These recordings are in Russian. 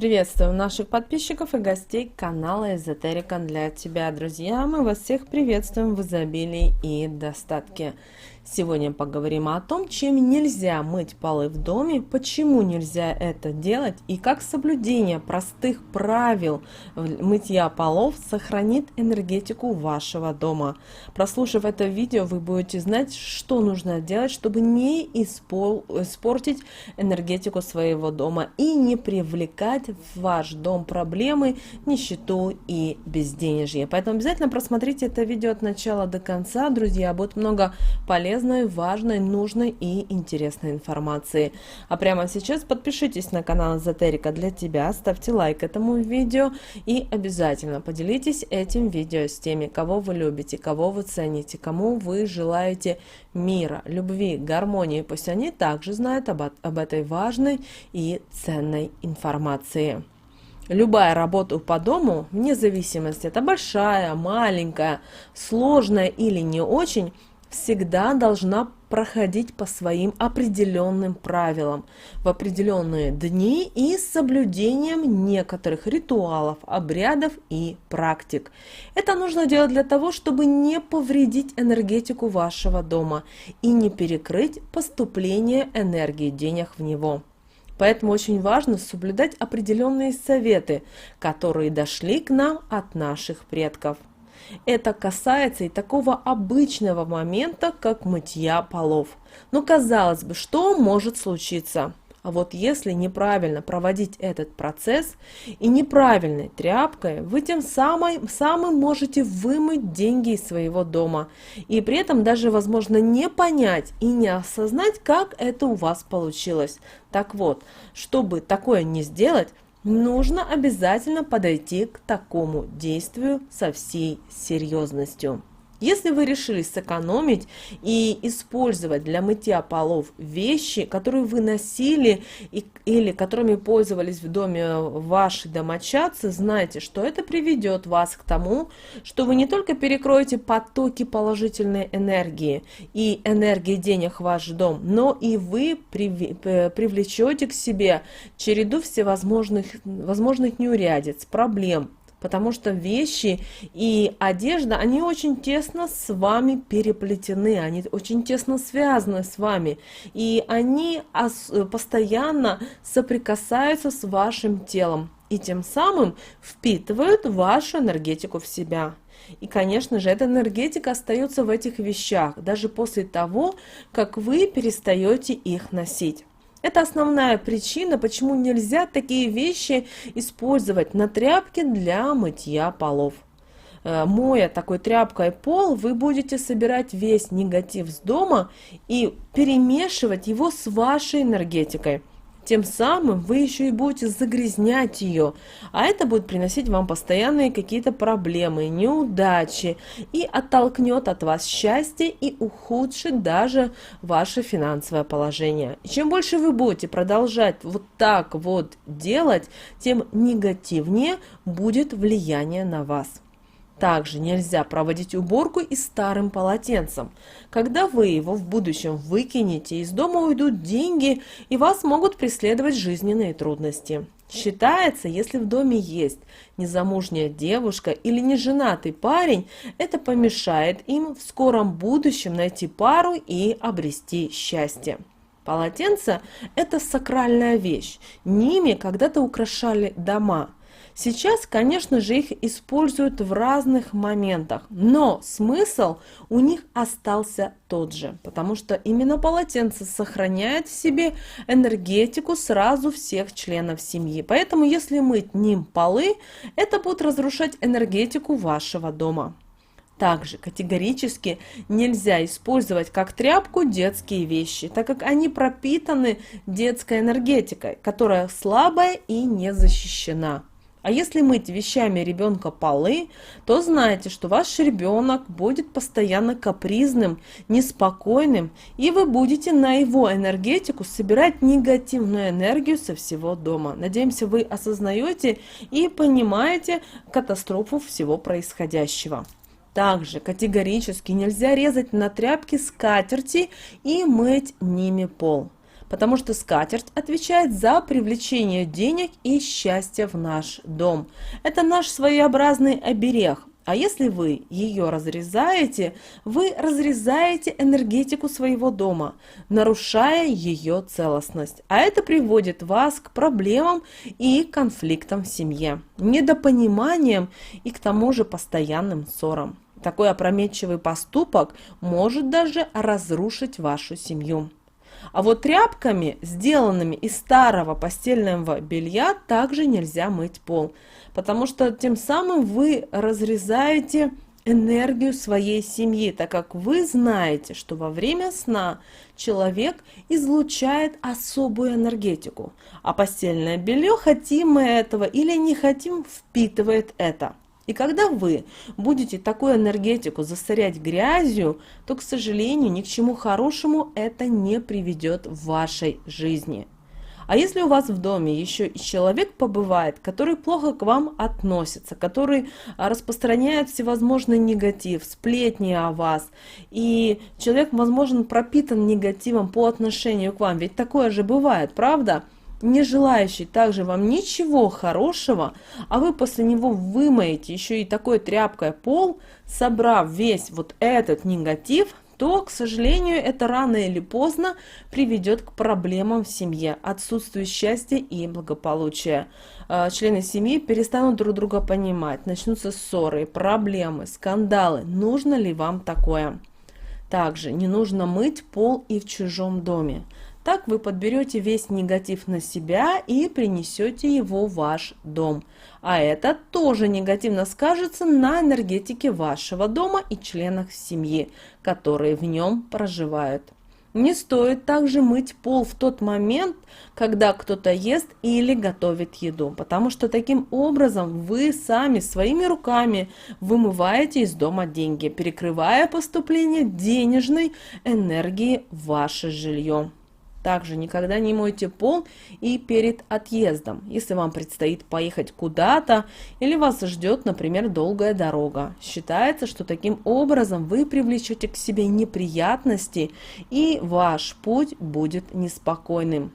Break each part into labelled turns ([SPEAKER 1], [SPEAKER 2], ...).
[SPEAKER 1] Приветствую наших подписчиков и гостей канала Эзотерика для тебя, друзья. Мы вас всех приветствуем в изобилии и достатке. Сегодня поговорим о том, чем нельзя мыть полы в доме, почему нельзя это делать и как соблюдение простых правил мытья полов сохранит энергетику вашего дома. Прослушав это видео, вы будете знать, что нужно делать, чтобы не испортить энергетику своего дома и не привлекать в ваш дом проблемы, нищету и безденежье. Поэтому обязательно просмотрите это видео от начала до конца, друзья. Будет много полезной, важной, нужной и интересной информации. А прямо сейчас подпишитесь на канал Эзотерика для тебя, ставьте лайк этому видео и обязательно поделитесь этим видео с теми, кого вы любите, кого вы цените, кому вы желаете мира, любви, гармонии. Пусть они также знают об этой важной и ценной информации. Любая работа по дому, вне зависимости, это большая, маленькая, сложная или не очень, всегда должна проходить по своим определенным правилам, в определенные дни и с соблюдением некоторых ритуалов, обрядов и практик. Это нужно делать для того, чтобы не повредить энергетику вашего дома и не перекрыть поступление энергии денег в него. Поэтому очень важно соблюдать определенные советы, которые дошли к нам от наших предков. Это касается и такого обычного момента, как мытья полов. Но казалось бы, что может случиться? А вот если неправильно проводить этот процесс и неправильной тряпкой, вы тем самым можете вымыть деньги из своего дома. И при этом даже, возможно, не понять и не осознать, как это у вас получилось. Так вот, чтобы такое не сделать, нужно обязательно подойти к такому действию со всей серьезностью. Если вы решили сэкономить и использовать для мытья полов вещи, которые вы носили или которыми пользовались в доме ваши домочадцы, знайте, что это приведет вас к тому, что вы не только перекроете потоки положительной энергии и энергии денег в ваш дом, но и вы привлечете к себе череду всевозможных неурядиц, проблем. Потому что вещи и одежда, они очень тесно с вами переплетены, они очень тесно связаны с вами. И они постоянно соприкасаются с вашим телом. И тем самым впитывают вашу энергетику в себя. И, конечно же, эта энергетика остается в этих вещах, даже после того, как вы перестаете их носить. Это основная причина, почему нельзя такие вещи использовать на тряпке для мытья полов. Моя такой тряпкой пол, вы будете собирать весь негатив с дома и перемешивать его с вашей энергетикой. Тем самым вы еще и будете загрязнять ее, а это будет приносить вам постоянные какие-то проблемы, неудачи и оттолкнет от вас счастье и ухудшит даже ваше финансовое положение. И чем больше вы будете продолжать вот так вот делать, тем негативнее будет влияние на вас. Также нельзя проводить уборку и старым полотенцем. Когда вы его в будущем выкинете, из дома уйдут деньги и вас могут преследовать жизненные трудности. Считается, если в доме есть незамужняя девушка или неженатый парень, это помешает им в скором будущем найти пару и обрести счастье. Полотенце – это сакральная вещь. Ними когда-то украшали дома. Сейчас, конечно же, их используют в разных моментах, но смысл у них остался тот же, потому что именно полотенце сохраняет в себе энергетику сразу всех членов семьи. Поэтому, если мыть ним полы, это будет разрушать энергетику вашего дома. Также категорически нельзя использовать как тряпку детские вещи, так как они пропитаны детской энергетикой, которая слабая и не защищена. А если мыть вещами ребенка полы, то знайте, что ваш ребенок будет постоянно капризным, неспокойным, и вы будете на его энергетику собирать негативную энергию со всего дома. Надеемся, вы осознаете и понимаете катастрофу всего происходящего. Также категорически нельзя резать на тряпки скатерти и мыть ними пол. потому что скатерть отвечает за привлечение денег и счастья в наш дом. Это наш своеобразный оберег. А если вы ее разрезаете, вы разрезаете энергетику своего дома, нарушая ее целостность. А это приводит вас к проблемам и конфликтам в семье, недопониманиям и к тому же постоянным ссорам. Такой опрометчивый поступок может даже разрушить вашу семью. А вот тряпками, сделанными из старого постельного белья, также нельзя мыть пол, потому что тем самым вы разрезаете энергию своей семьи, так как вы знаете, что во время сна человек излучает особую энергетику, а постельное белье, хотим мы этого или не хотим, впитывает это. И когда вы будете такую энергетику засорять грязью, то, к сожалению, ни к чему хорошему это не приведет в вашей жизни. А если у вас в доме еще и человек побывает, который плохо к вам относится, который распространяет всевозможный негатив, сплетни о вас, и человек, возможно, пропитан негативом по отношению к вам, ведь такое же бывает, правда? Не желающий также вам ничего хорошего, а вы после него вымоете еще и такой тряпкой пол, собрав весь вот этот негатив, то, к сожалению, это рано или поздно приведет к проблемам в семье, отсутствию счастья и благополучия. Члены семьи перестанут друг друга понимать, начнутся ссоры, проблемы, скандалы. Нужно ли вам такое? Также не нужно мыть пол и в чужом доме. Так вы подберете весь негатив на себя и принесете его в ваш дом. А это тоже негативно скажется на энергетике вашего дома и членах семьи, которые в нем проживают. Не стоит также мыть пол в тот момент, когда кто-то ест или готовит еду, потому что таким образом вы сами своими руками вымываете из дома деньги, перекрывая поступление денежной энергии в ваше жилье. Также никогда не мойте пол и перед отъездом, если вам предстоит поехать куда-то или вас ждет, например, долгая дорога. Считается, что таким образом вы привлечете к себе неприятности и ваш путь будет неспокойным.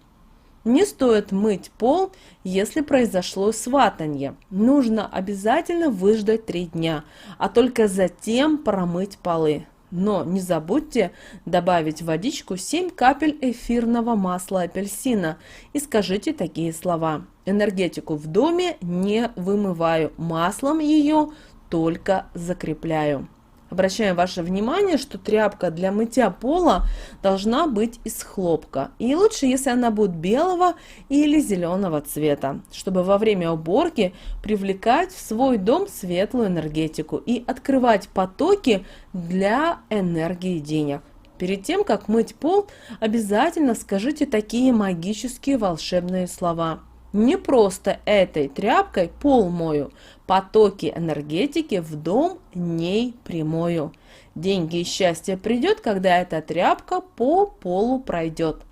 [SPEAKER 1] Не стоит мыть пол, если произошло сватанье. Нужно обязательно выждать 3 дня, а только затем промыть полы. Но не забудьте добавить в водичку 7 капель эфирного масла апельсина и скажите такие слова. Энергетику в доме не вымываю, маслом ее только закрепляю. Обращаем ваше внимание, что тряпка для мытья пола должна быть из хлопка. И лучше, если она будет белого или зеленого цвета, чтобы во время уборки привлекать в свой дом светлую энергетику и открывать потоки для энергии денег. Перед тем, как мыть пол, обязательно скажите такие магические волшебные слова. Не просто этой тряпкой пол мою, потоки энергетики в дом ней примою. Деньги и счастье придет, когда эта тряпка по полу пройдет.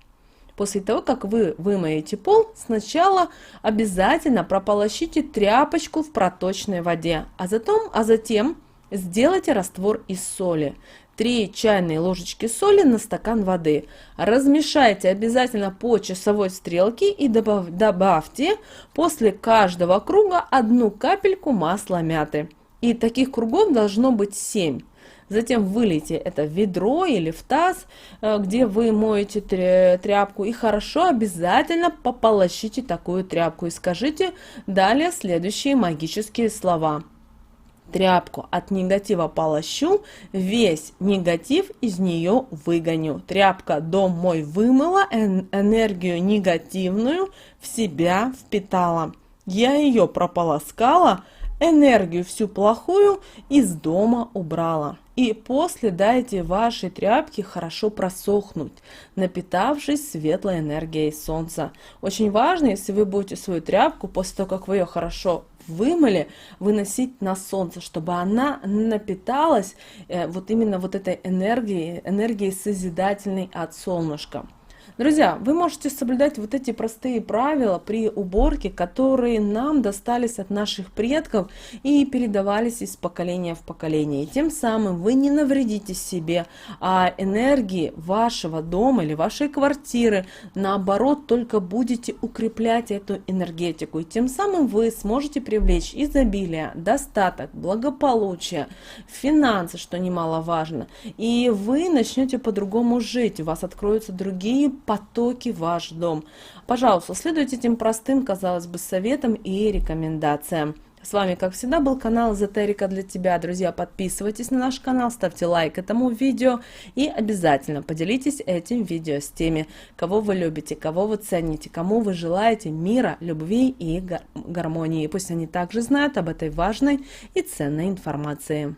[SPEAKER 1] После того, как вы вымоете пол, сначала обязательно прополощите тряпочку в проточной воде, а затем сделайте раствор из соли. 3 чайные ложечки соли на стакан воды. Размешайте обязательно по часовой стрелке и добавьте после каждого круга 1 капельку масла мяты. И таких кругов должно быть 7. Затем вылейте это в ведро или в таз, где вы моете тряпку, и хорошо обязательно пополощите такую тряпку и скажите далее следующие магические слова. Тряпку от негатива полощу, весь негатив из нее выгоню. Тряпка дом мой вымыла, энергию негативную в себя впитала. Я ее прополоскала, энергию всю плохую из дома убрала. И после дайте вашей тряпке хорошо просохнуть, напитавшись светлой энергией солнца. Очень важно, если вы будете свою тряпку, после того, как вы ее хорошо вымыли, выносить на солнце, чтобы она напиталась вот именно вот этой энергией созидательной от солнышка. Друзья, вы можете соблюдать вот эти простые правила при уборке, которые нам достались от наших предков и передавались из поколения в поколение. И тем самым вы не навредите себе, а энергии вашего дома или вашей квартиры, наоборот, только будете укреплять эту энергетику. И тем самым вы сможете привлечь изобилие, достаток, благополучие, финансы, что немаловажно. И вы начнете по-другому жить, у вас откроются другие потоки в ваш дом. Пожалуйста, следуйте этим простым, казалось бы, советам и рекомендациям. С вами, как всегда, был канал Эзотерика для тебя. Друзья, подписывайтесь на наш канал, ставьте лайк этому видео и обязательно поделитесь этим видео с теми, кого вы любите, кого вы цените, кому вы желаете мира, любви и гармонии. Пусть они также знают об этой важной и ценной информации.